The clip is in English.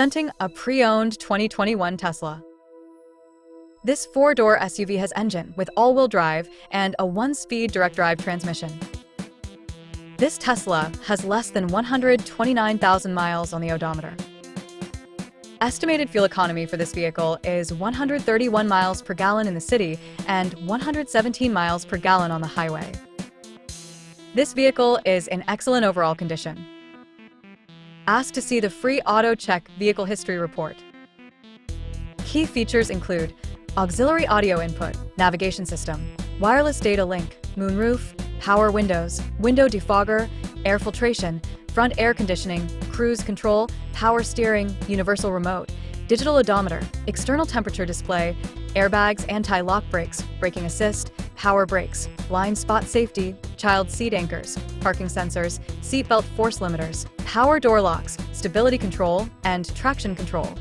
Presenting a pre-owned 2021 Tesla. This four-door SUV has engine with all-wheel drive and a one-speed direct-drive transmission. This Tesla has less than 129,000 miles on the odometer. Estimated fuel economy for this vehicle is 131 miles per gallon in the city and 117 miles per gallon on the highway. This vehicle is in excellent overall condition. Ask to see the free Auto Check Vehicle History Report. Key features include auxiliary audio input, navigation system, wireless data link, moonroof, power windows, window defogger, air filtration, front air conditioning, cruise control, power steering, universal remote, digital odometer, external temperature display, airbags, anti-lock brakes, braking assist, power brakes, blind spot safety, child seat anchors, parking sensors, seatbelt force limiters, power door locks, stability control, and traction control.